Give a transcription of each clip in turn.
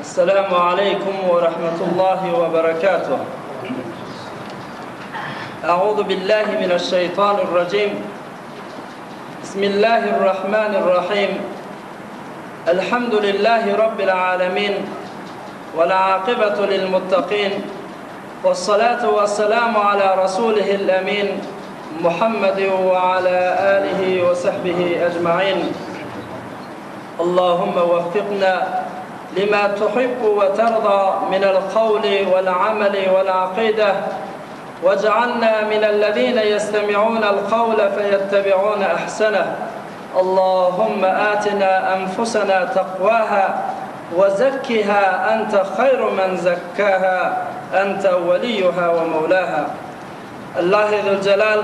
السلام عليكم ورحمة الله وبركاته. أعوذ بالله من الشيطان الرجيم. بسم الله الرحمن الرحيم. الحمد لله رب العالمين والعاقبة للمتقين، والصلاة والسلام على رسوله الأمين محمد وعلى آله وصحبه أجمعين. اللهم وفقنا لما تحب وترضى من القول والعمل والعقيدة، واجعلنا من الذين يستمعون القول فيتبعون أحسنه. اللهم آتنا أنفسنا تقواها وزكها أنت خير من زكاها، أنت وليها ومولاها. الله ذو الجلال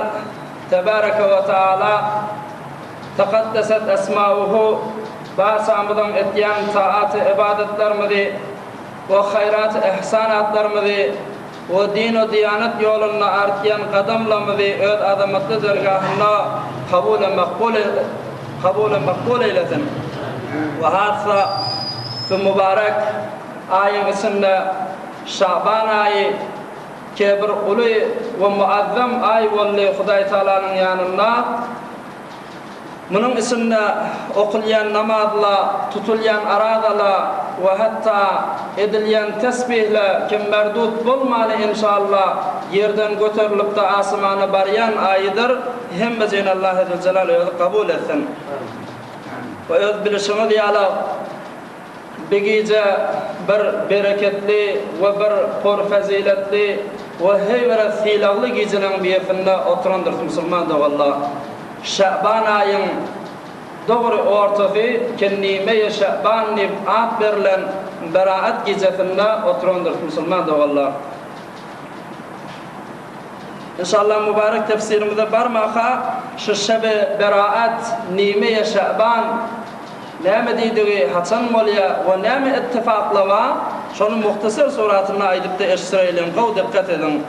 تبارك وتعالى تقدست أسماؤه باسامدن اتيان طاعات عبادت درمدي وخيرات احسانات درمدي ودين وديانت يولنا ارتيان قدم لمدي اد ادمت درغاهنا قبول مقبول لذن. وهذا بمبارك آية سنة شعبان آية كبر قلي ومعظم آية واللي خداي تعالى نياننا منهم اسمنا أقليان نماذلا تطليان أرادلا وحتى إدليان تسبيح لا كم مردود بالمال إن شاء الله يردن قتر لبتا آسمان بريان آيدر هم بزين الله ذو الجلال قبول الثن ويذ بالشمد على بقيجة بر بركت لي وبر قر فزيلت لي وهي ورثيل الله جيزنا بيفنا أطران درت مسلمان دو الله شعبان آيان دور أورتفي كنيمة شعبان نبعات برلن براءت جزفنا أطرون درت مسلمان دو الله. إن شاء الله مبارك تفسير مدبر ماخا ششب براءت نيمة شعبان نعم ديدوي حسن موليا ونعم اتفاق لوا شون مختصر سوراتنا ايدبت إسرائيلين قو دقت edin.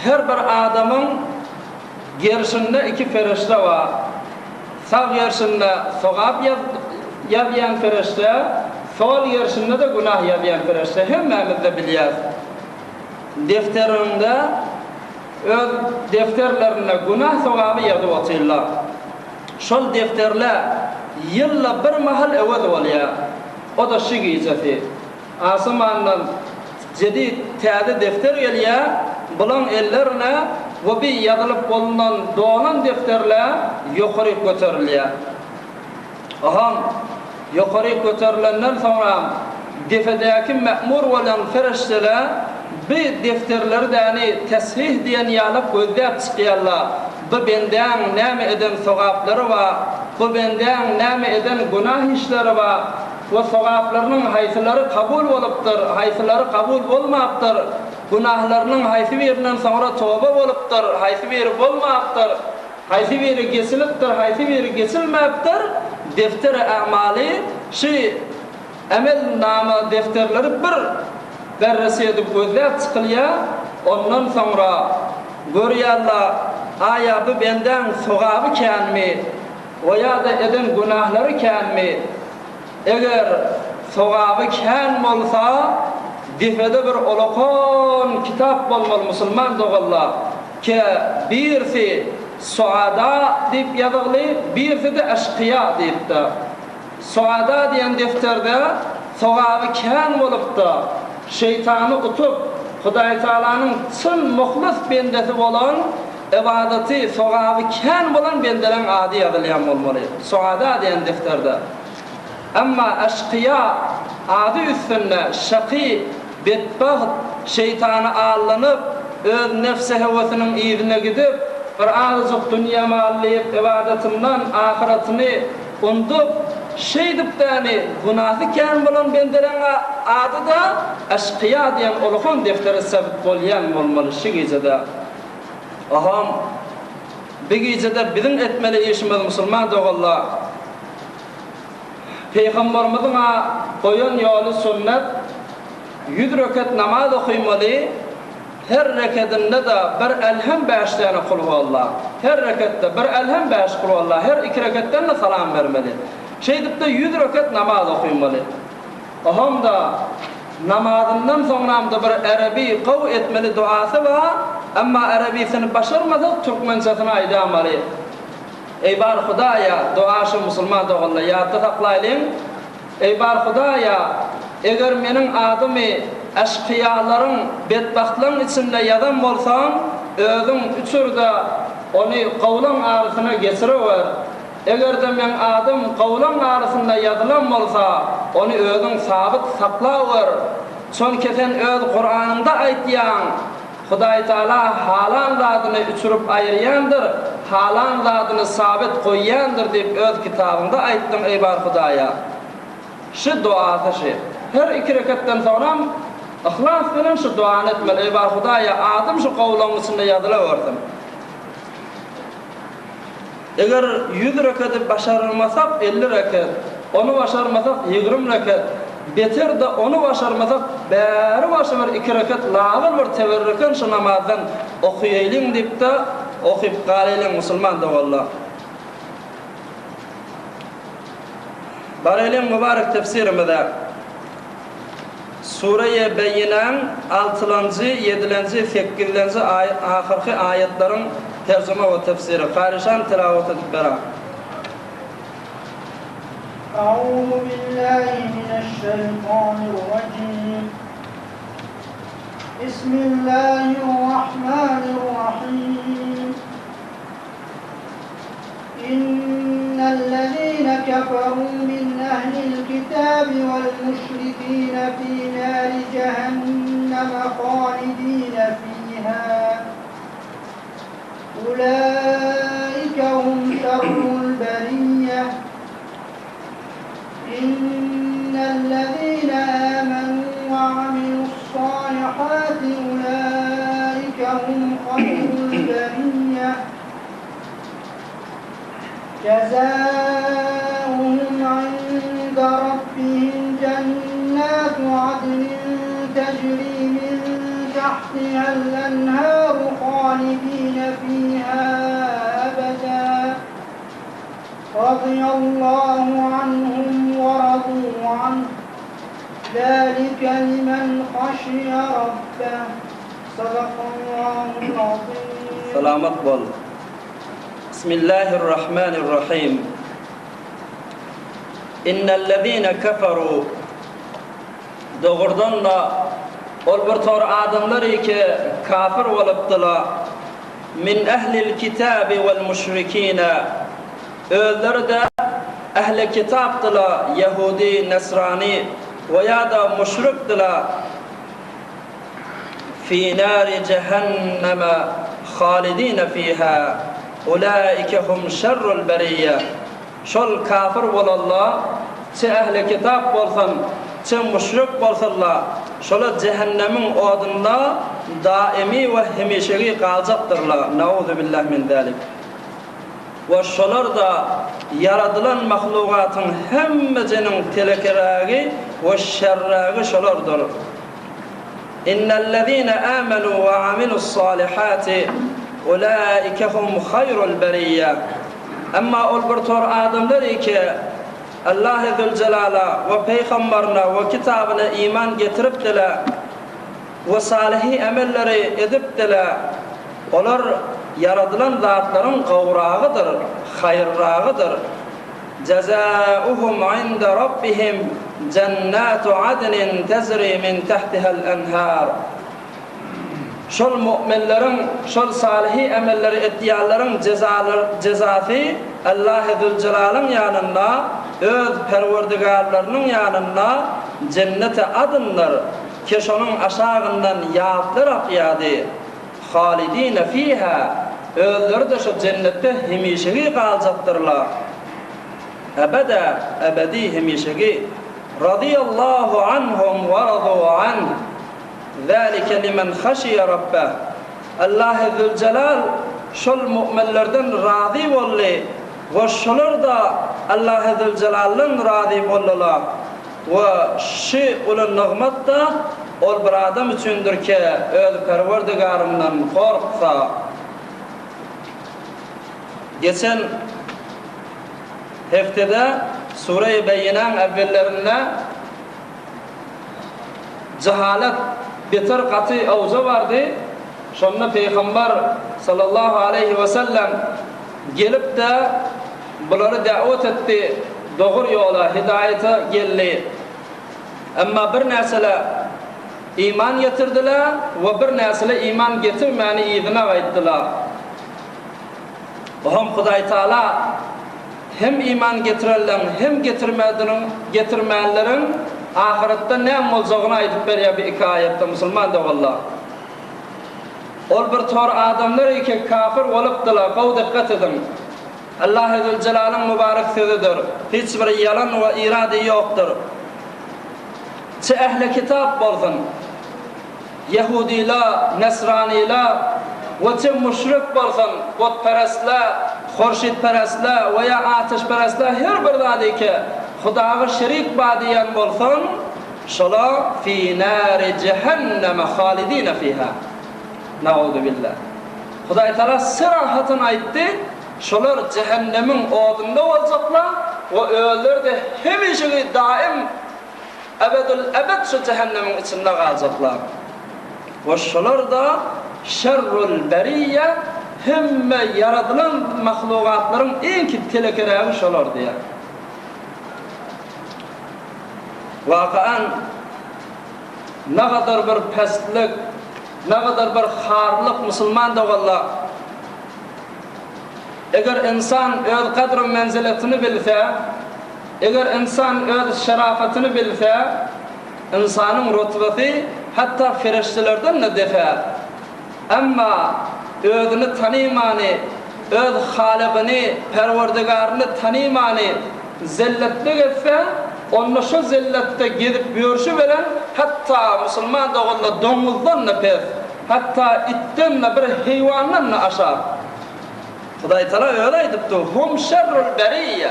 Her bir adamın gerisinde iki ferişte var. Sağ gerisinde sevap yapayan ferişte, sol gerisinde de günah yapayan ferişte. Hemmemiz de biliyoruz. Defterinde öz defterlerine günah sevabı yazıp atıyorlar. Şol defterler yılla bir mahal evvel oluyor. O da şu giyceti. Asmandan jadid täze defter geliyor. Bulan ellerine ve bir yazılıp bulunan doğanan defterler yukarı götürülüyor. Aham yukarı götürülenden sonra defedeki memur olan ferişteler bir defterleri de yani tesbih diyen yalıp gözlep çıkıyorlar. Bu benden neme eden sevapları var. Bu benden neme eden günah işleri var. Ve sevaplarının haysileri kabul oluptur, haysileri kabul olmayıptır. Günahlarının haysi birinden sonra tövbe oluptur, haysi biri olmayıptır. Haysi biri kesiliptir, haysi biri kesilmeyiptir. Defteri amali şu emel namı defterleri bir berresi edip gözlep çıkılıyor. Ondan sonra görüyorlar ayabı benden sevabı ken mi? Veya da eden günahları ken mi? Eğer sevabı ken olsa defede bir olakon kitap bolmalı Müslüman doğullar ki birisi suada deyip yazılı, birisi de eşkıya deyip de. Suada diyen defterde sevabı ken olup da şeytanı utup Hudayi Teala'nın çın muhlis bendesi olan ibadeti sevabı ken olan bendelen adi yazılayan olmalı. Suada diyen defterde. Ama eşkıya adı üstünde şakî, bedbaht, şeytanı ağırlanıp öz nefsi hevesinin iyiliğine gidip bir azıcık dünya mallayıp ibadetinden ahiretini undup deyip de yani günahı ken bulan bendelen adı da eşkıya diyen olukun defteri sebep olayan olmalı şu gecede. Aham bir gecede bizim etmeli işimiz Müslüman doğullar. Peygamberimizin koyun yolu sünnet 100 rekat namaz okuymalı, her rekatında da bir elhem 5 tane kul huvallah. Her rekatta bir elhem 5 kul huvallah. Her 2 rekattan da salam vermeli. Şeydip de 100 rekat namaz okuymalı. Aham da namazından sonra bir Arabi qav etmeli duası var. Ama Arabisini başarmadı Türkmencesine aydamalı. Ey bar Hudaya duaşı Müslüman doğalla yadda taqlaylayın. Ey bar Hudaya eğer menin adımı eşkıyaların bedbahtların içinde yadan bolsam özüm üçürde onu qavlan arasına geçiriver. Eğer de men adım qavlan arasında yadılan bolsa onu özüm sabit saklaver. Son kesen öz Kur'an'da aytyan Hudaý Taala halan zatını üçürüp ayıryandır, halan zatını sabit koyyandır dep öz kitabında aytdım ey bar Hudaya. Şu duası şu. Her 2 rekattan sonra ihlas bilen şu duany etmeli ey bar Hudaya adım şu qawlan içinde yadılaverdim. Eğer 100 rekat başarılmasak 50 rekat, onu başarmasak 20 rekat, beter de onu başarmasak bäri başar 2 rekat lağır bir teberrüken şu namazdan okuyaylın dep de okuyup galaylın Müslüman da vallah. Baraylın mübarek tefsirimizde Sure-i Beyyinen 6-cı, 7-ci, 8-ci ahirki ayetlerin tercüme ve tefsiri. Karışan tilavet edip bera. أعوذ بالله من الشيطان الرجيم بسم الله الرحمن الرحيم إن الذين كفروا من أهل الكتاب والمشركين في نار جهنم خالدين فيها أولئك هم شر البرية إن الذين آمنوا وعملوا الصالحات أولئك هم خير البرية جزاؤهم عند ربهم جنات عدن تجري من تحتها الأنهار خالدين فيها أبدا رضي الله عنهم ورضوا عنه ذلك لمن خشي ربه صدق الله العظيم. سلامت بول. بسم الله الرحمن الرحيم. إن الذين كفروا doğrudan da ol bir tor adamları ki kafir olupdylar min ehlil kitabi vel müşrikine öldür de ehli kitaptılar Yahudi, Nesrani veya da müşriktılar fi nari cehenneme halidine fiha ulaike hum şerrul beriyye şol kafir bolallar çe ehli kitap bolsan çe müşrik bolsalar şola cehennemin odunda daimi ve hemişeli kalacaktırlar. Nauzu billah min zalik. Ve şolar da yaradılan mahlukatın hemmecinin telekeragi ve şerragi şolardır. İnnellezîne âmenû ve amilussâlihâti ulaike hum hayrul beriyye. Amma ol bir tor adamlar ki Allah-u Zülcelal'a ve Peygamberine ve kitabına iman getiripdiler ve salihi emelleri edipdiler. Olar yaradılan zatların qavrağıdır, hayrrağıdır. Cezauhum inde rabbihim cennatu adnin tezri min tahtiha'l enhar. Şol müminlerin, şol salihi emelleri etdiyanların cezası Allah-u Zülcelal'ın yanında, öz perverdigarlarının yanında cennete adınlar. Keşonun aşağından yağıtlar akıyadı. Halidine fiha. Özleri de şu cennette hemişegi kalacaktırlar. Ebede, ebedi hemişegi. Radiyallahu anhum ve radu anh. Zalike limen khashiya rabbah. Allah-u Zülcelal şol müminlerden razı oldu ve şolar da Allah-u Zülcelal'ın razı oldular. Ve şu ulan nimet da ol bir adam üçündür ki öz Perverdigarymdan korksa. Geçen heftede Sure-i Beyyina'nın evvellerinde cehalet beter katı avza vardı. Şonda Peygamber sallallahu aleyhi ve sellem gelip de bunları davet etti. Doğru yola, hidayete geldi. Ama bir nesile iman getirdiler ve bir nesile iman getirmeyeni idina ettiler. Hem Huday Teala hem iman getirenlerin hem getirmeyenlerin ahirette ne olacağını aytıp beriyor bir iki ayette Müslüman da valla. Ol bir tor adamlar ki kafir olupdılar. Qav dikkat edin. Allah Zülcelal'ın mübarek sözüdür. Hiçbir yalan ve irade yoktur. Çi ehli kitap bolsun, Yahudiler, Nesraniler ve çi müşrik bolsun, butperestler, xorşidperestler veya ateşperestler her bir zadi ki Hudağa şerik badiyen bolsun, şolar fi nari cehenneme halidine fiha. Nauzu billah. Huday Teala sırahatın aytti. Şolar cehennemin odunda olacaklar ve öller de hemişe daim ebedül ebed şu cehennemin içinde kalacaklar. Ve şolar da şerrul beriyye hemme yaratılan mahlukatların en ki telekereği şolar diye. Vakaen ne kadar bir pestlik, ne kadar bir harlık Müslüman da valla. Eğer insan öz kadr menziletini bilse, eğer insan öz şerafetini bilse, insanın rutbeti hatta feriştelerden de defa. Ama özünü tanıymani, öz halıqını, perverdigarını tanıymani zelletlik etse, onu şu zellette gidip görüşü veren, hatta Müslüman da onunla domuzdan da pes, hatta itten de bir heyvandan da aşağı. Huday Teala öyle edipti. Hum şerrul beriyye.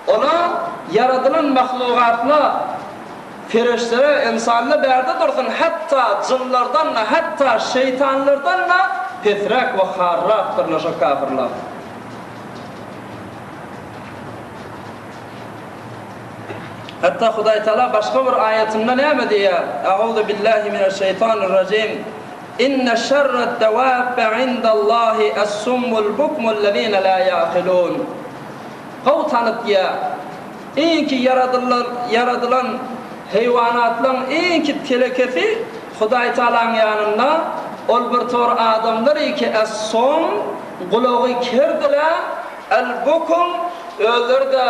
Ona yaratılan mahlukatla feriştelere, insanla berde dursun. Hatta cinlerden de, hatta şeytanlardan da pesrek ve harrattırlar şu kafirler. Hatta Huday Teala başka bir ayetinde ne diyor? Euzu billahi mineşşeytanirracim. İnne şerred devâbe indallahi es-summul bukmullezîne lâ yâkilûn. Qav tanıt ya, en ki yaradılan hayvanatların en ki telekesi Huday Teala'nın yanında ol bir tor adamlar ki es-sum kulağı kerdiler, el-bukum öller de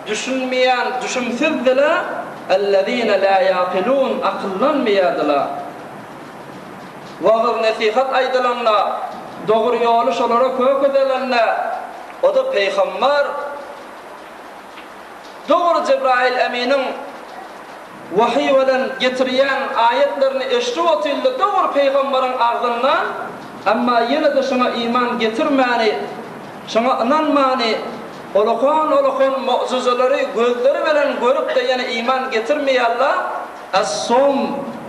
düşünmeyen, düşünsüzdiler, ellezîne lâ yâkilûn akıllanmayadilar. Vağır nesihat aydılanlar, doğru yolu şolara kök edelenler, o da Peygamber, doğru Cebrail Emin'in vahiy veren getiriyen ayetlerini eşri otildi doğru Peygamber'in ağzından, ama yine de şuna iman getirmeni, şuna inanmani, olukun mucizeleri, gözleri veren görüp de yine iman getirmeyenler, as-sum,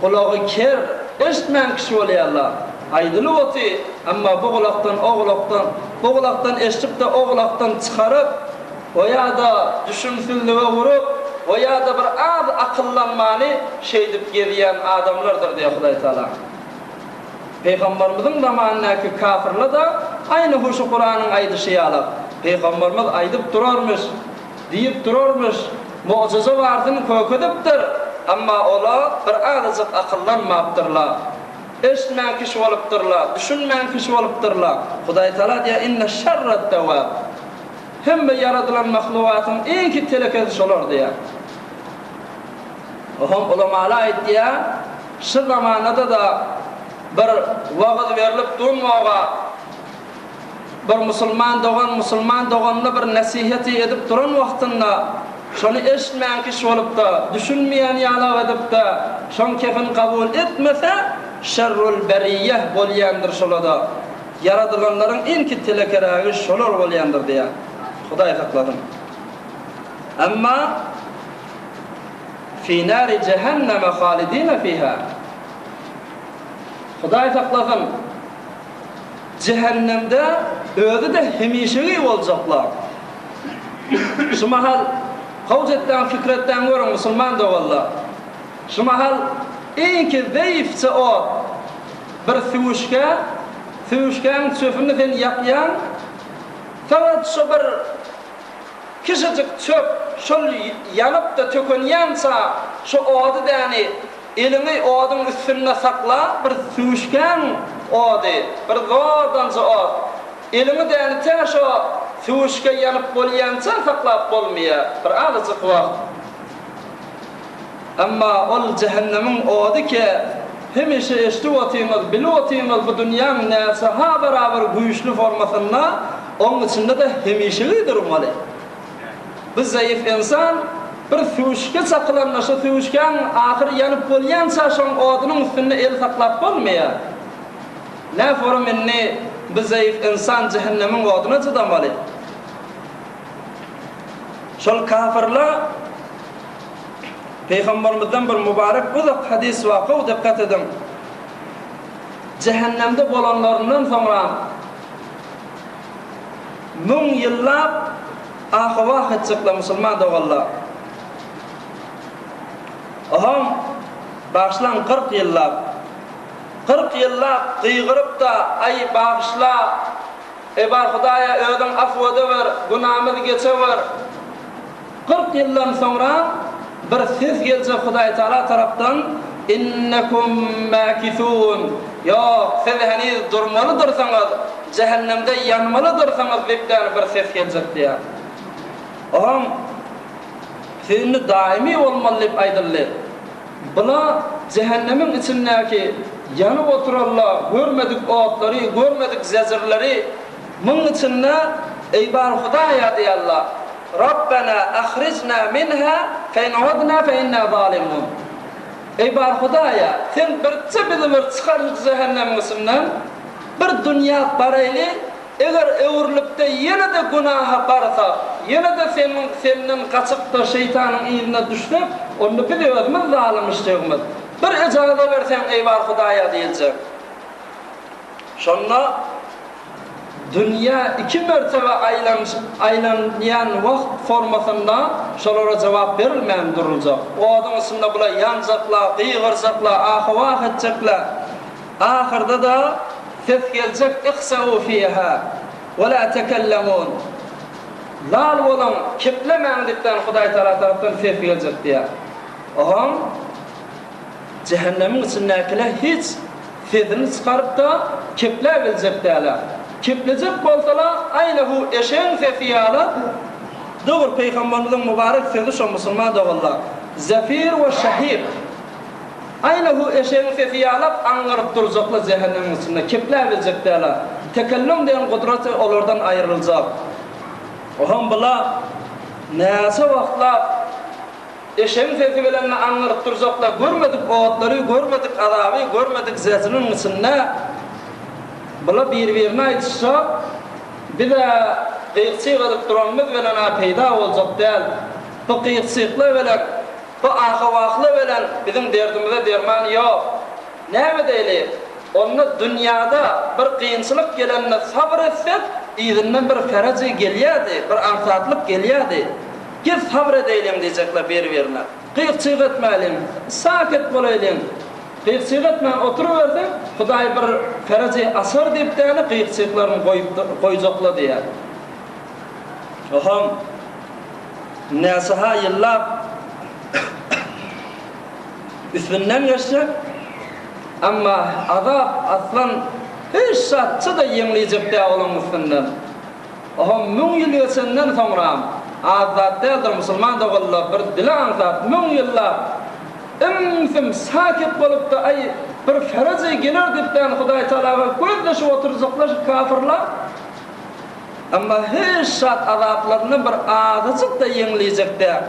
kulağı ker, eşitmeyen kişi oluyorlar. Aydılı otu, ama bu kulaktan eşitip de o kulaktan çıkarıp, veya da düşünsüzlüğe vurup, veya da bir az akıllanmanı şeydip geriyen adamlardır diye Huday Teala. Peygamberimizin zamanındaki kafirler de aynı huşu Kur'an'ın aydışıyalar. Peygamberimiz aydıp durarmış, deyip durarmış, mucize vardığını köküdüptür. Ama ola bir azıcık akıllanmaptırlar. Eşitmeyen kişi oluptırlar, düşünmeyen kişi oluptırlar. Huday Teala diye inne şerred devâb. Hem de yaratılan mahlukatın en ki telekesi olur diye. Ohum ulamalar ayet şu zamanında da bir vaaz verilip durmağa, bir Müslüman doğanına bir nasihati edip duran vaktinde şunu eşitmeyen kişi olup da, düşünmeyen yalav edip de, şun kefin kabul etmese, şerrul beriyyeh bolyandır şolada. Yaradılanların en ki telekereği şolur bolyandır diye. Huday sakladın. Ama fi nari cehenneme halidine fiha. Hudaý saklasyn. Cehennemde özü de hemişegi boljaklar. Şu mahal hawjetden fikretden görün musulman da walla. Şu mahal enki zayıfça o bir süwüşken çöpünü sen yapyan fakat şu bir kişicik çöp şol yanıp da tökönýänça şu odu däni elini odun üstüne sakla bir süwüşken odu bir zordanca od elini däni tä şu süwüşke yanıp bolýança saklap bolmaýar bir azıcık wagt. Amma ol cehennemin odu ki hemişe eştiwatymyz, bilwatymyz bu dünýäň näse ha beraber güýçli formasynda onun içinde de hemişe durmaly. Biz zayıf insan bir süwüşke saklanma, şu süwüşken ahir yanıp bolýança şoň odunyň üstünde el saklap bolmaýar. Ne formenni biz zayıf insan cehennemin oduna çydamaly. Şol kafirler Peygamberimizden bir mübarek uzak hadis waqy dikkat edin. Cehennemde bolanlarından sonra 1000 yıllap ahwa hatçykla musulman da walla. Aham başlan 40 yıllap 40 yıllap qıyğırıp da ay bağışla bar Hudaýa özüň afwady ber, günahymyzy geçeber. 40 yıldan sonra bir ses geljek Hudaý Taala tarapdan innekum makithun. Yok, siz heniz durmaly dursaňyz, cehennemde yanmaly dursaňyz diýen bir ses geljek diýär. Aham sizni daimi bolmaly diýip aýdyldy. Buna cehennemin içindäki yanıp oturarlar, görmedik otlary, görmedik zezirleri, bunun içinde eybar Hudaýa diýerler. Rabbena akhrijna minha fe in udna fe inna zalimun. Eybar Hudaýa, sen birçe bizi bir çıkar cehennem içinden bir dünýä baraýly, eger öwürlükde ýene de günaha barsa, ýene de senden gaçyp da şeytanyň ýerine düşsek, onu biz özümiz zalim işlegimiz. Bir ejaza bersen eybar Hudaýa diýiljek. Şonda dünya iki mertebe aylanýan wagt formasynda şolara jogap berilmän duruljak. O adam üstünde bula yanjaklar, qyýgyrjaklar, ahwa hatjaklar. Ahirde da ses geljek ihsau fiha ve la tekallamun. Lal bolan keplemän diýen Hudaý Taala tarapdan ses geljek diýär. Aham cehennemin içindekiler hiç sesini çıkarıp da kepler bilecek diýerler. Keplecek bolsalar aynahu eşeň sesi ýaly. Dogry Peygamberimizin mübarek sözü şu musulman dogullar. Zafir we şahir. Aynahu eşeň sesi ýaly aňyryp durjaklar cehennemin içinde kepler bilecek diýerler. Tekellüm diýen gudraty olardan aýryljak. Oham bula näse wagtlar eşeň sesi bilen aňyryp durjaklar, görmedik otlary, görmedik azaby, görmedik zezinin içinde bula bir-birine aýtışsa, bir de qyýqçyk edip duranmyz bilen peýda boljak däl. Bu qyýqçyklar bilen, bu ahwaklar bilen bizim derdimize derman ýok. Näme diýeli? Onu dünýäde bir qyynçylyk gelende sabr etsek, ýygynden bir feraji gelýärdi, bir ansatlyk gelýärdi. Gel sabr edeýilim diýjekler bir-birine. Qyýqçyk etmälim, sakit bolaýlym. Qyýqçyk etmän oturuverdim, Hudaý bir feraji asar diýip däni qyýqçyklaryny goýjaklar diýär. Oham näsaha ýyllap üstünden geçecek ama azap aslan hiç şartçı da ýeňlejek diýär olan üstünden. Oham 1000 ýyl geçenden soňra azat değildir musulman da wallah bir dilan zat 1000 ýyllap imsim sakit bolup da ay bir feraji geler diýipden Hudaý Taala gözleşip oturjaklar kafirler. Amma hiç şart azaplarını bir azıcık da ýeňlejek diýär.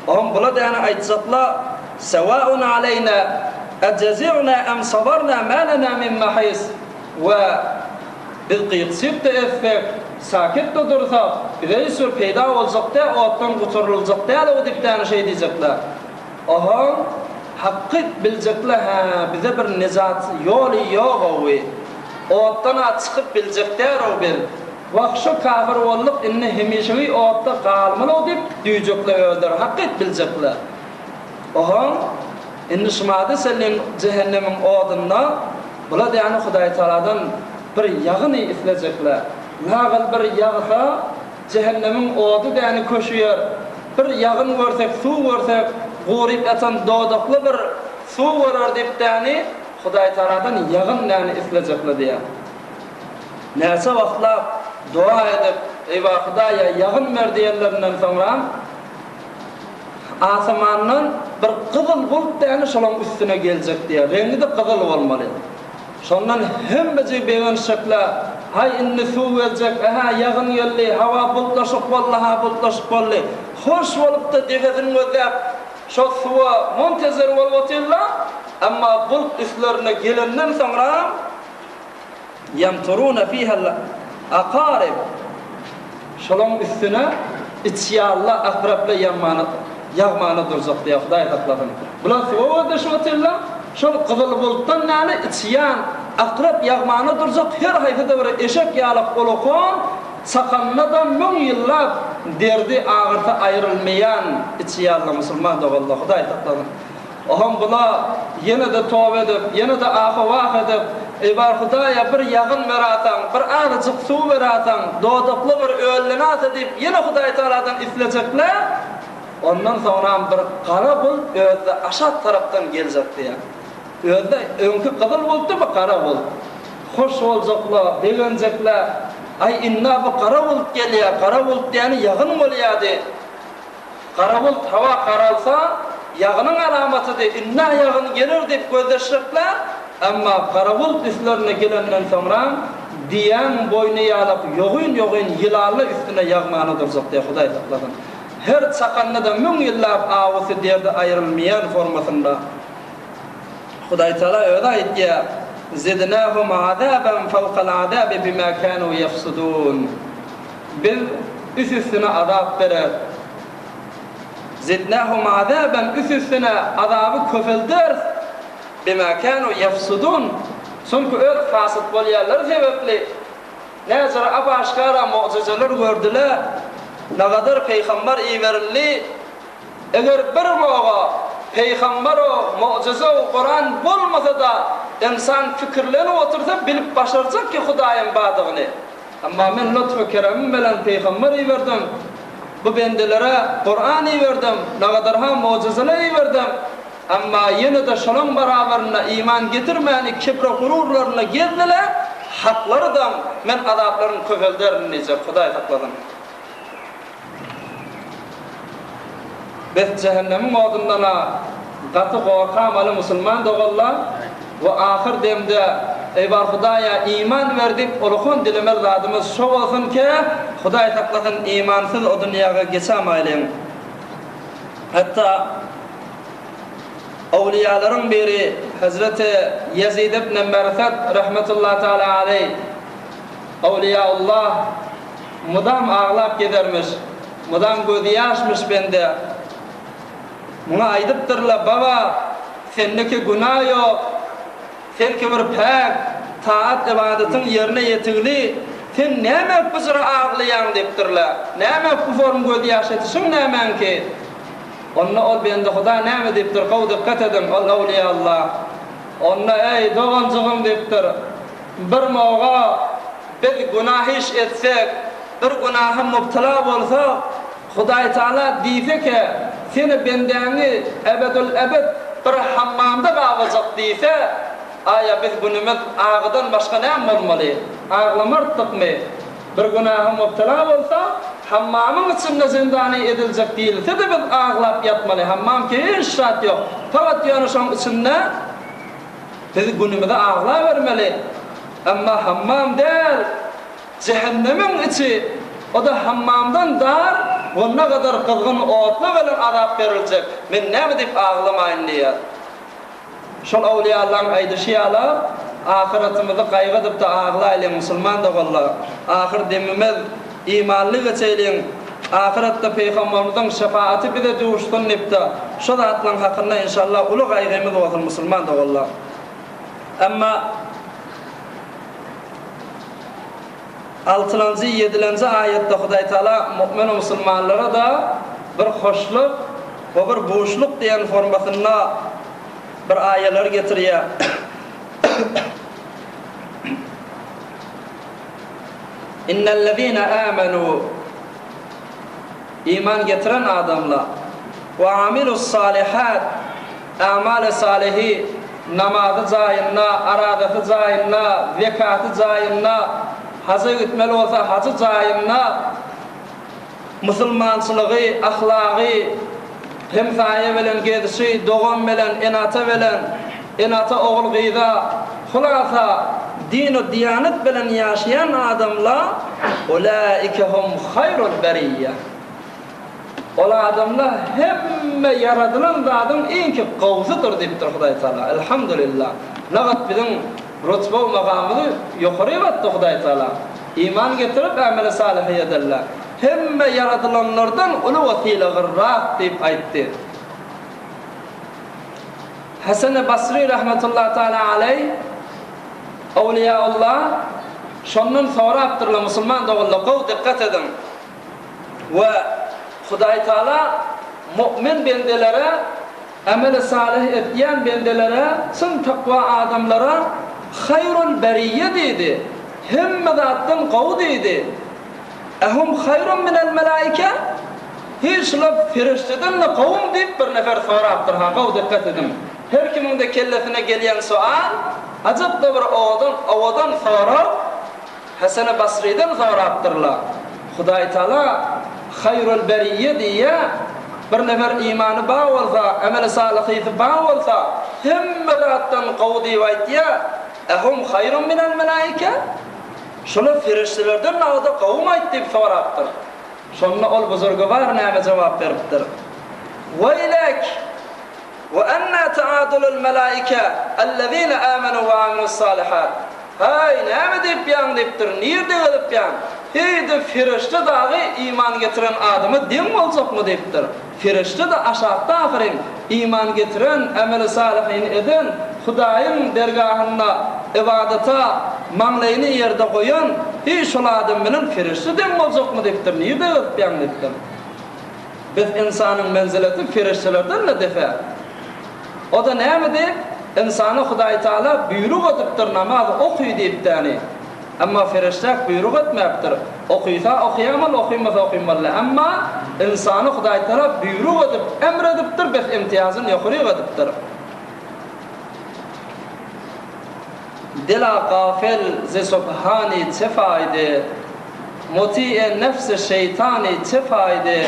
Oham bula diýeni aýtjaklar sawaun aleyna ajza'na am sabarna ma lana min mahis we bil qiyqsip de effek sakit de dursak bileýsir peýda boljak da otdan guturulacak da o diýip däni şey diýjekler. Aha haqqı bilecekler bize bir nizat yolu yok o ve ottan çıkıp bilecekler o bir vaqşo kafir olup inni hemişeyi otta qalmalı dip diyecekler öldür haqqı bilecekler. Oha inni şumada senin cehennemin odunda bula yani Hudaý Taaladan bir yağını ifleyecekler. Lağal bir yağsa cehennemin odu yani koşuyor. Bir yağın görsek, su görsek, gorip atan dodaklı bir su verir dip yani Hudaý Taaladan yağın yani ifleyecekler diye. Näse wagtlar dua edip, eyva Hudaýa yağın ver diýenlerinden soňra asamandan bir kızıl bulut yani şolun üstüne gelecek diye. Rengi de kızıl olmalı. Şondan hemmece beğenşekler. Hay inni su gelecek, aha yağın geldi, hava bulutlaşıp vallaha bulutlaşıp vallahi. Hoş olup da defedin gözep, şo suva montezer olup oturlar. Ama bulut üstlerine gelenden sonra yamturuna fiha aqarib. Şolun üstüne içyalla akrapla yağmanı duracak diye Hudaý takladan. Bular suwa da şu oturlar. Şol kızıl buluttan yani içyan akrep yağmanı duracak her hayfada bir eşek yağlıp olukon sakannadan 1000 yıllar derdi ağırta ayrılmayan içyanla musulman da Allah Hudaý takladan. Oham bula yine de tövbe edip, yine de ahvah edip, eybar Hudaýa bir yağın veratan, bir ağırcık su veratan, doğduklu bir öğlenat edip, yine Hudaý Taaladan ifleyecekler. Ondan sonra bir kara bulut özde aşağı taraftan gelecek diye. Özde önkü kızıl buluttu mu kara bulut. Hoş olacaklar, beğenecekler. Ay inna bu kara bulut geliyor, kara bulut yani yağın oluyordu. Kara bulut hava karalsa yağının alamatı de inna yağın gelir deyip gözleşecekler. Ama kara bulut üstlerine gelenden sonra diyen boynu yağlıp yoğun yılarla üstüne yağmanı duracak diye Hudaý takladan. Her çakanna 1000 yıllar ağısı derdi ayrılmayan formasında. Hudaý Taala öyle aytdy. Zidnahum azaban fawqal azabi bima kanu yafsudun. Biz üstüne azap verer. Zidnahum azaban üstüne azabı köfeldir. Bima kanu yafsudun. Çünkü öyle fasık bolýarlar sebepli. Näzir apaşkara mucizeler gördüler. Ne kadar peygamber verildi. Eğer bir moğa peygamber o mucize o Kur'an bulmasa da insan fikirlerini otursa bilip başaracak ki Hudaýyň badığını. Ama men lütfü keremim bilen peygamber verdim. Bu bendelere Kur'an verdim. Ne kadar ha mucizeler verdim. Ama yine de şunun beraberine iman getirmeyeni kibr gururlarına geldiler. Hakları da men azapların köfelderini diyecek Hudaý takladan. Biz cehennemin odundan katı korkamalı musulman doğallar ve ahir demde eybar Hudaýa iman verdip olukun dilimiz zadımız şov olsun ki Hudaý takladan imansız o dünyaga geçemeyelim. Hatta awliyaların biri Hazreti Yazid ibn Mersad rahmetullahi teala aleyh awliyaullah mudam ağlap gidermiş, mudam gözü yaşmış bende. Buna aydıptırlar baba sendeki günah yok, sen ki bir pek taat ibadetin yerine yetigli, sen näme bu sıra ağlayan deptirler, näme bu form gözü yaşatışın nämen ki? Onna ol bende Hudaý näme deptir, qaw dikkat edin ol awliya Allah. Onna ey doğancığım deptir, bir moğa biz günah iş etsek, bir günaha mubtala bolsak, Hudaý Taala diýse ki seni bendäňi ebedül ebed bir hammamda gawajak diýse, aya biz bunumuz ağıdan başga näme bolmaly? Ağlamartykmy? Bir günaha mubtala bolsa, hammamyň içinde zindany ediljek diýilse de biz ağlap ýatmaly. Hammam ki hiç şart ýok. Faqat ýa-ni şoň içinde biz günümizde ağlap bermeli. Amma hammam däl, cehennemin içi o da hammamdan dar. Ona kadar kızgın otla bilen azap verilecek. Men näme dip ağlamayın diye. Şol awliyalarning aýdyşýalar, ahiretimizi gaýgydyp da ağlaýly musulman da bollar. Ahir demimiz imanly geçeýin, ahirette peygamberimizin şefaati bize duştun nipta. Şu zatlan hakkında inşallah ulu gayrimiz olsun Müslüman da vallahi. Ama 6-cı 7-ci ayette Huday Taala mümin Müslümanlara da bir hoşluk ve bir boşluk diyen formasında bir ayeler getiriyor. İnnellezîne âmenû iman getiren adamlar ve amilus salihat amal-i salihi namazı zayınna, aradatı zayınna, zekatı zayınna, hacı gitmeli olsa hacı zayınna, Müslümançılığı, ahlakı, hemsaye bilen gedişi, doğum bilen, inata oğul gıyda, hulasa din-u diyanet bilen yaşayan adamlar ulaike hum hayrul beriyye. Ola adamlar hemme yaradılan dadın en ki qavzıdır deyiptir Huday Taala. Elhamdülillah. Naqat bizim rütbe makamını yukarı battı Huday Taala. İman getirip amel salih ederler. Hemme yaradılanlardan ulu vesile gırrat deyip aytti. Hasan Basri rahmetullahi teala aleyh Awliyaullah şondan sonra aptırla Müslüman doğullu qav dikkat edin. Ve Huday Taala mümin bendelere amel salih etyen bendelere sın takva adamlara hayrul beriyye dedi. Hemme zattan qav dedi. Ehum hayrun minel melaike. Hiç laf firişteden de qavm deyip bir nefer sonra aptırha qav dikkat edin. Her kimin de kellesine gelen sual acaba da bir ovadan sonra Hasan Basri'den sonra aptırla. Huday Taala hayrul beriyye diye bir nefer imanı bağ olsa, amel salihiyeti bağ olsa hemme zattan qav deyip aytya ehum hayrun minel melaike. Şunu firiştelerden ağda qavm ayt deyip soraptır. Şonna ol buzurgvar näme cevap beripdir. Veylek ve enna ta'adulul melaike ellezine amenu ve amilus salihat. Hay näme deyip yan deyipdir. Nerede gelip yan? Heydi firişte dağı iman getiren adamı din olacak mı deyipdir. Firişte de aşağıda ahirin iman getiren amel salihin eden Hudayın dergahında ibadeta manlayını yerde koyan hiç ol adamının firişte din olacak mı deyipdir. Nerede gelip yan deyipdir. Biz insanın menzileti firiştelerden ne defa? O da näme deyip? İnsanı Huday Taala buyruk edipdir namaz okuy deyipdani. Amma firiştek buyruk etmeyipdir. Okuysa okuyamal, okuymasa okuymalı. Amma insanı Huday Taala buyruk edip, emredipdir, biz imtiyazını yukarı edipdir. Dila gafil ze subhani çe fayde, muti'e nefs-i şeytani çe fayde,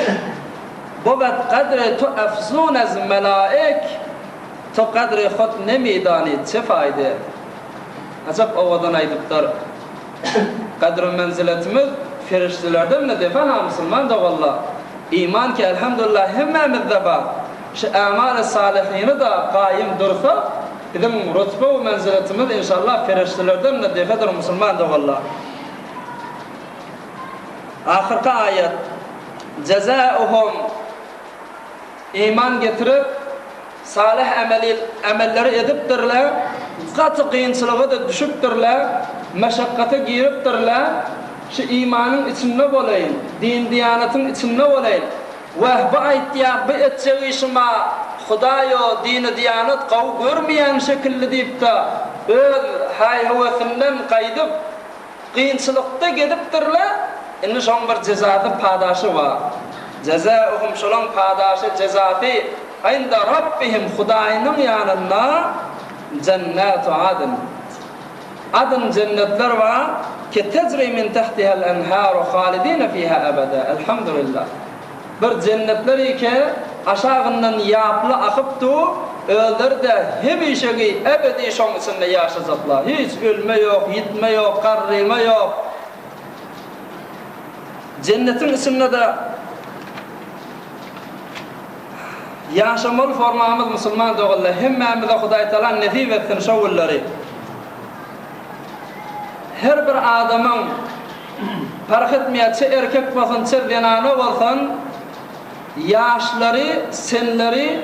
Bobat kadre tu efzun az melaik tu kadre khud nemidani çe fayde. Acaba ovadan aydıptar. Kadr menziletimiz firiştelerden ne defa ha Müslüman da valla. İman ki elhamdülillah hemmemizde var. Şu amal-i salihini da kaim dursa bizim rütbe ve menziletimiz inşallah firiştelerden ne defadır Müslüman da valla. Ahirki ayet cezauhum iman getirip salih amelleri edipdirler, katı kıyınçılığı da düşüpdirler, meşakkata giripdirler, şu imanın içinde olayın, din diyanatın içinde olayın. Ve bu ayetya bu etçeğişima Hudayo dini diyanat qav görmeyen şekilde deyip de öz hayhuvesinden kaydıp kıyınçılıkta gedipdirler, indi şon bir cezatı padaşı var. Cezauhum şolon padaşı cezatı عند ربهم Hudayının yanında cennet-u adn. Adn cennetler var ki tecri min tahtiha'l enharu halidin fiha abada. Elhamdülillah. Bir cennetler ki aşağından yaplı akıptı, öldür de hemişeki ebedi şon içinde yaşayacaklar. Hiç ölme yok, yitme yok, karrime yok. Cennetin içinde de yaşamalı formamız Müslüman doğullar. Hemmemize Huday Taala nasip etsin şovulları. Her bir adamın fark etmeyece erkek bolsun, çerdenana bolsun, yaşları, senleri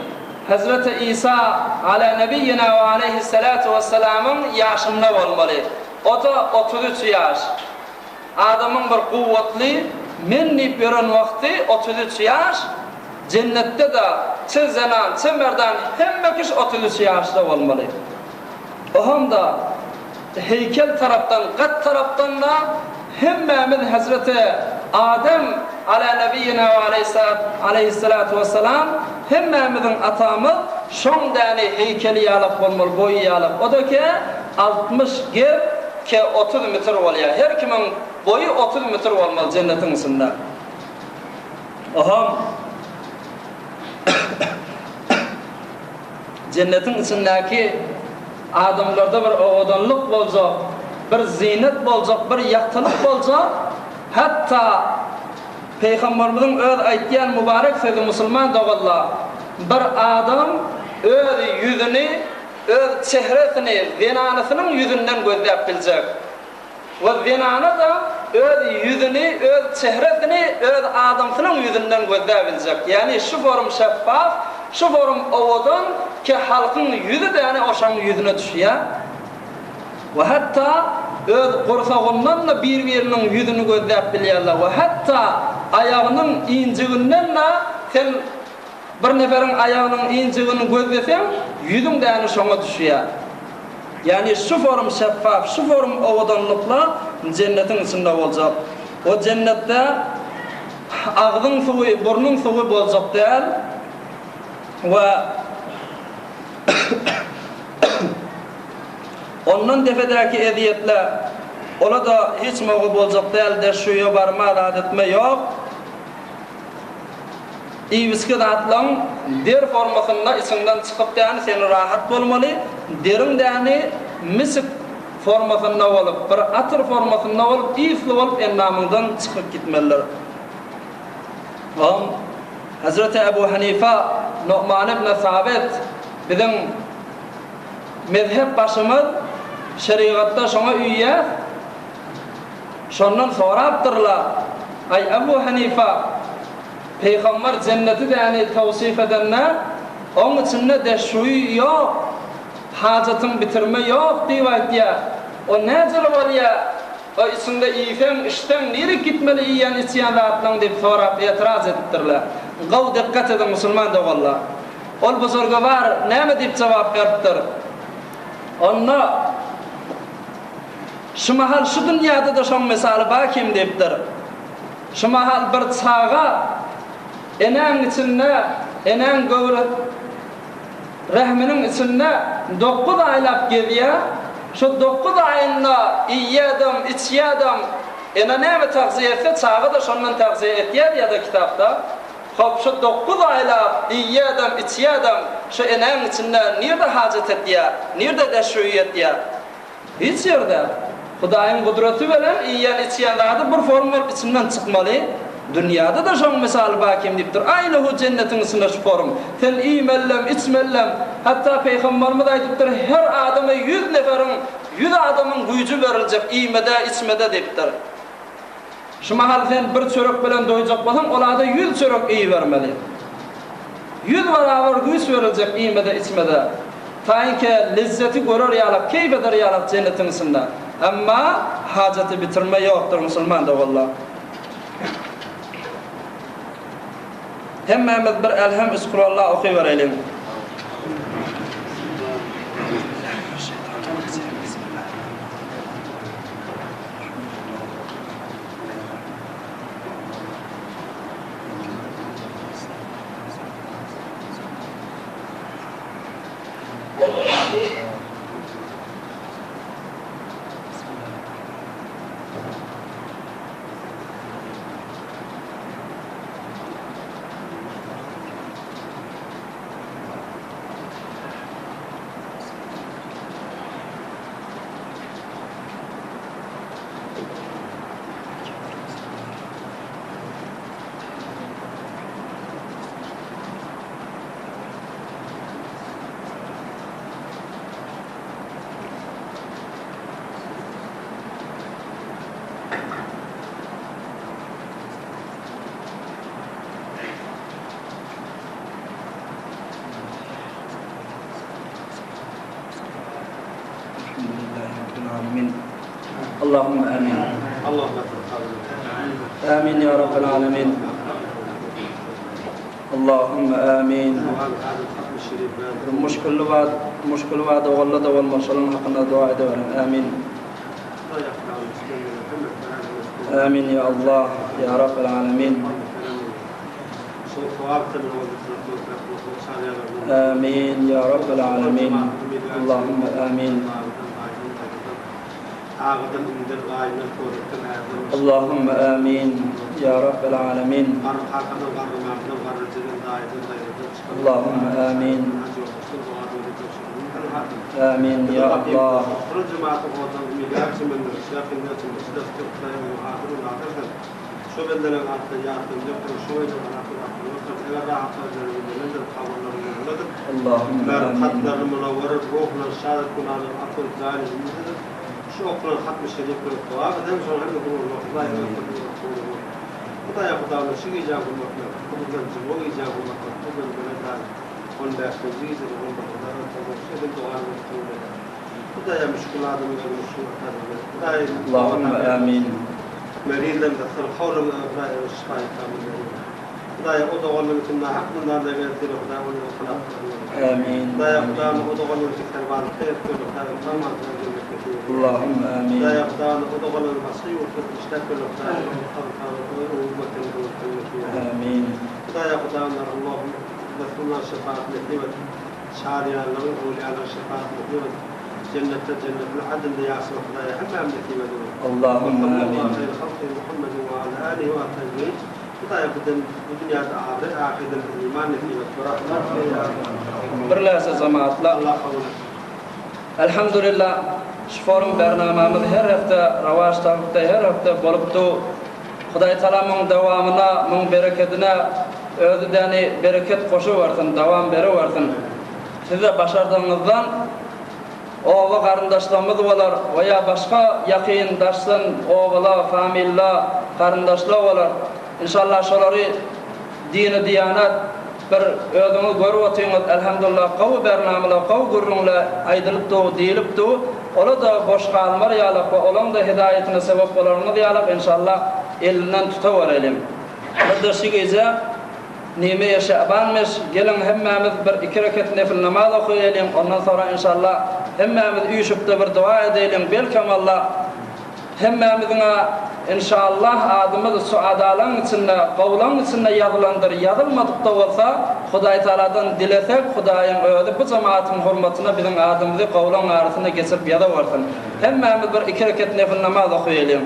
Hazreti İsa ala nebiyyina ve aleyhissalatu vesselam'ın yaşında olmalı. O da 33 yaş. Adamın bir kuvvetli, minni birin vakti 33 yaş. Cennette de çı zenan, çı merdan hemme kiş 33 yaşta olmalı. O ham da heykel taraftan, kat taraftan da hemmemiz Hazreti Adem ala nebiyyina ve aleyhissalatu vesselam hemmemizin atamız şon dani heykeli yalıp olmalı, boyu yalıp. O da ki 60 ger ki 30 metre oluyor. Her kimin boyu 30 metre olmalı cennetin içinde. Oham cennetin içindeki adamlarda bir oğdanlık olacak, bir zinet olacak, bir yaktılık olacak. Hatta Peygamberimizin öz aytgan mübarek sözü Müslüman doğalla bir adam öz yüzünü, öz çehresini, zinanasının yüzünden gözlep bilecek. Ve zinana da öz yüzünü, öz çehresini, öz adamsının yüzünden gözlep bilecek. Yani şu form şeffaf, şu form oğudan ki halkın yüzü de yani oşan yüzüne düşüyor. Ve hatta öz korsağından da birbirinin yüzünü gözlep biliyorlar. Ve hatta ayağının inciğinden de sen bir neferin ayağının inciğini gözlesen yüzün de yani şona düşüyor. Yani şu form şeffaf, şu form oğudanlıkla cennetin içinde olacak. O cennette ağzın suyu, burnun suyu olacak değil. Ve ondan defedeki eziyetler ola da hiç mağlup olacak değil de şuya barma adat etme yok. İviski dağıtılan der formasında içinden çıkıp yani seni rahat olmalı. Derin yani misik formasında olup, bir atır formasında olup, iyisli olup endamından çıkıp gitmeliler. Hazreti Ebu Hanifa, Nu'man ibn Sabit bizim mezhep başımız şeriatta şuna üye şondan soraptırlar. Ay Ebu Hanifa Peygamber cenneti de yani tavsif edenler onun içinde de şuyu yok, hacatın bitirme yok diye. O necil var ya, o içinde iyisen işten nere gitmeli iyen isyan rahatlan deyip sorap itiraz ettirler. Gav dikkat edin Müslüman da valla. Ol buzurga var, ne mi deyip cevap veriptir. Onunla şu mahal şu dünyada da şun misali bakim deyiptir. Şu mahal bir çağa enen içinde, enen gövret rahminin içinde 9 aylap geliyor. Şu 9 ayında iyyadam, içyadam ena neyme tağziye etse çağı da şundan tağziye etiyor ya da kitapta. Hop şu 9 aylap iyyadam, içyadam şu enenin içinde nerede hacet etiyor, nerede deşuyu etiyor? Hiç yerde. Hudayın kudreti veren iyyan içyanlarda bir formül içinden çıkmalı. Dünyada da şun misal bakim deyiptir. Aynı hu cennetin içinde şu form. Sen iymellem, içmellem. Hatta Peygamberimiz aytıptır. Her adama 100 neferin, 100 adamın gücü verilecek. İymede, içmede deyiptir. Şu mahal sen bir çörek bilen doyacak bolsan, olada 100 çörek iyi vermeli. 100 beraber güç verilecek iymede, içmede. Tayinki lezzeti görür yalap, keyif eder yalap cennetin içinde. Ama haceti bitirme yoktur Müslüman da vallahi. Hemmemiz bir elham iskurallah okuyverelim. اللهم آمين. اللهم آمين يا رب العالمين. اللهم آمين. مشكل بعد والله والمرسلين حقنا دعاء دورا. آمين آمين يا الله يا رب العالمين. آمين يا رب العالمين. اللهم آمين. اللهم آمين يا رب العالمين. اللهم آمين. آمين يا الله. اللهم آمين. شكرا الختم الشريف للطواب دم شو هم يقولون الله يغفر لهم وطا يقطع الشيء جابوا المطلب قبل الجمهور جابوا المطلب قبل البلد هذا ولا تجيز ولا بقدر تمشي بالدعاء المسؤول وطا يا مشكلة هذا من المشروع هذا اللهم آمين. مريض لم تدخل حول من أبناء الشفاء كامل وطا يقول ولا كنا حكمنا لا يغفر ولا خلاص آمين. لا يقدر وطا ولا تكثر بعد خير كل خير ما اللهم آمين. لا يقدر وضغط المصير وتشتكي الأخطاء آمين. لا يقدر اللهم نسألنا الشفاعة نحيوة شعرنا نقول على الشفاعة نحيوة جنة العدن يا أسرة لا يحب أن نحيوة اللهم آمين. خير خلق محمد وعلى آله وأصحابه لا يقدر الدنيا آخذ الإيمان نحيوة برحمة برلا سزمات لا الحمد لله. شفورم برنامج her hafta ravaş tapıp her hafta boluptu. Hudaý talamyň dawamyna, muň bereketine özüdäni bereket goşup bartyn, dawam berip bartyn. Size başardyňyzdan owa garyndaşlarymyz bolar we başga ýakyndaşsyn owala, familla, garyndaşlar bolar. İnşallah şolary dini diýanat bir özüňiz görüp otyňyz elhamdülillah gowy bernamylar, gowy gurrunlar aýdylypdy, diýilipdi. Ola da boş kalmar ýalyk we olaň da hidayetine sebep bolarmy ýalyk inşallah elinden tutawerelim. Bir şeýle nime Şabanmyş gelen hemmämiz bir iki rekat nafil namaz okuýalyň. Ondan sonra inşallah hemmämiz üýşüpde bir dua edelim. Belkem Allah hemmämiziňe inşallah adymyz suadalaň içinde, gowlaň içinde ýazylandyr. Ýazylmadykda bolsa Hudaý Taaladan dilesek, Hudaýyň özü bu jemaatyň hormatyna biziň adymyzy gowlaň arasyna geçirip ýaza bartyn. Hemmämiz bir iki rekat nafil namaz okuýalyň.